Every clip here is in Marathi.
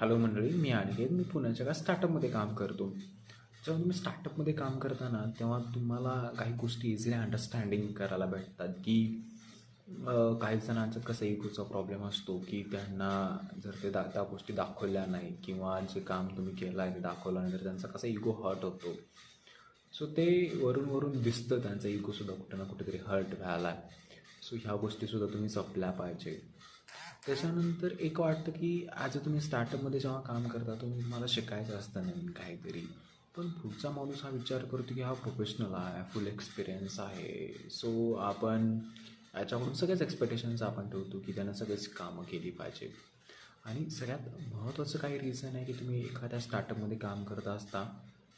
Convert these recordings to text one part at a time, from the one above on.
हॅलो मंडळी, मी अनिकेत. मी पुण्याच्या एका स्टार्टअपमध्ये काम करतो. जेव्हा तुम्ही स्टार्टअपमध्ये काम करताना तेव्हा तुम्हाला काही गोष्टी इझिली अंडरस्टँडिंग करायला भेटतात की काही जणांचं कसं इगोचा प्रॉब्लेम असतो की त्यांना जर ते त्या गोष्टी दाखवल्या नाही किंवा जे काम तुम्ही केलं आहे ते दाखवलं नाही तर त्यांचा कसा इगो हर्ट होतो. सो ते वरून वरून दिसतं त्यांचा इगोसुद्धा कुठे ना कुठेतरी हर्ट व्हायला आहे. सो ह्या गोष्टीसुद्धा तुम्ही जपल्या पाहिजे. त्याच्यानंतर एक वाटतं की ॲज अ तुम्ही स्टार्टअपमध्ये जेव्हा काम करता तुम्हाला शिकायचं असतं नवीन काहीतरी. पण पुढचा माणूस हा विचार करतो की हा प्रोफेशनल आहे, फुल एक्सपिरियन्स आहे. सो आपण याच्याकडून सगळ्याच एक्सपेक्टेशन्स आपण ठेवतो की त्यानं सगळेच कामं केली पाहिजे. आणि सगळ्यात महत्त्वाचं काही रिझन आहे की तुम्ही एखाद्या स्टार्टअपमध्ये काम करत असता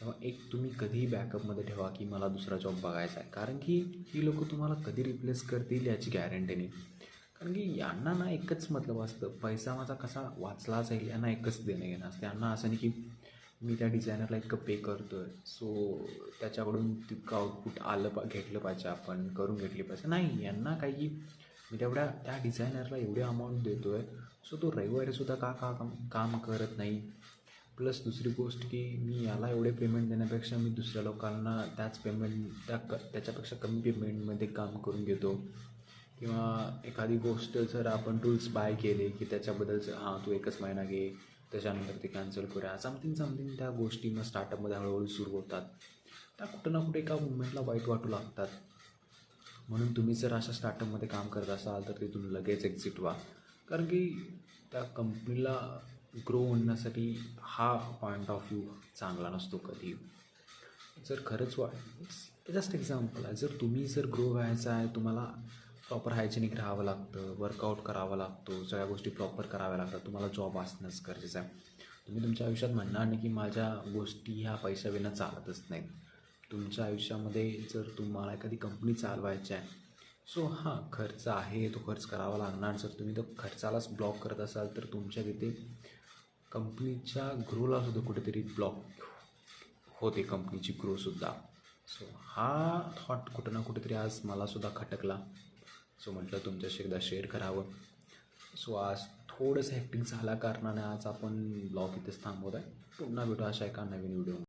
तेव्हा एक तुम्ही कधीही बॅकअपमध्ये ठेवा की मला दुसरा जॉब बघायचा आहे. कारण की ही लोकं तुम्हाला कधी रिप्लेस करतील याची गॅरंटी नाही. कारण की यांना ना एकच मतलब असतं, पैसा माझा कसा वाचला जाईल यांना एकच देणं घेणं असतं. यांना असं नाही की मी त्या डिझायनरला इतकं पे करतो आहे सो त्याच्याकडून तितकं आउटपुट घेतलं पाहिजे, आपण करून घेतली पाहिजे. नाही, यांना काही की मी त्या डिझायनरला एवढे अमाऊंट देतो आहे सो तो रविवारीसुद्धा का का काम करत नाही. प्लस दुसरी गोष्ट की मी याला एवढे पेमेंट देण्यापेक्षा मी दुसऱ्या लोकांना त्याच त्याच्यापेक्षा कमी पेमेंटमध्ये काम करून घेतो. किंवा एखादी गोष्ट जर आपण टूल्स बाय केले की त्याच्याबद्दलचं हां तू एकच महिना घे त्याच्यानंतर ते कॅन्सल करूया समथिंग त्या गोष्टी मग स्टार्टअपमध्ये हळूहळू सुरू होतात. त्या कुठं ना कुठे एका मुवमेंटला वाईट वाटू लागतात. म्हणून तुम्ही जर अशा स्टार्टअपमध्ये काम करत असाल तर तिथून लगेच एक्झिट व्हा. कारण की त्या कंपनीला ग्रो होण्यासाठी हा पॉईंट ऑफ व्ह्यू चांगला नसतो कधी. जर खरंच जस्ट एक्झाम्पल आहे, जर ग्रो व्हायचं आहे तुम्हाला प्रॉपर हायजेनिक राहावं लागतं, वर्कआउट करावा लागतो, सगळ्या गोष्टी प्रॉपर कराव्या लागतात. तुम्हाला जॉब असणंच गरजेचं आहे. तुम्ही तुमच्या आयुष्यात म्हणणार नाही की माझ्या गोष्टी ह्या पैशाविना चालतच नाहीत. तुमच्या आयुष्यामध्ये जर तुम्हाला एखादी कंपनी चालवायची आहे सो हां खर्च आहे, तो खर्च करावा लागणार. जर तुम्ही तो खर्चालाच ब्लॉक करत असाल तर तुमच्या तिथे कंपनीच्या ग्रोलासुद्धा कुठेतरी ब्लॉक होते, कंपनीची ग्रोसुद्धा. सो हा थॉट कुठं ना कुठेतरी आज मलासुद्धा खटकला. सो म्हटलं तुमच्याशी एकदा शेअर करावं. सो आज थोडंसं हॅक्टिंग झाल्या कारणाने आज आपण ब्लॉग इथेच थांबवत आहे. पुन्हा भेटू अशा एका नवीन व्हिडिओ.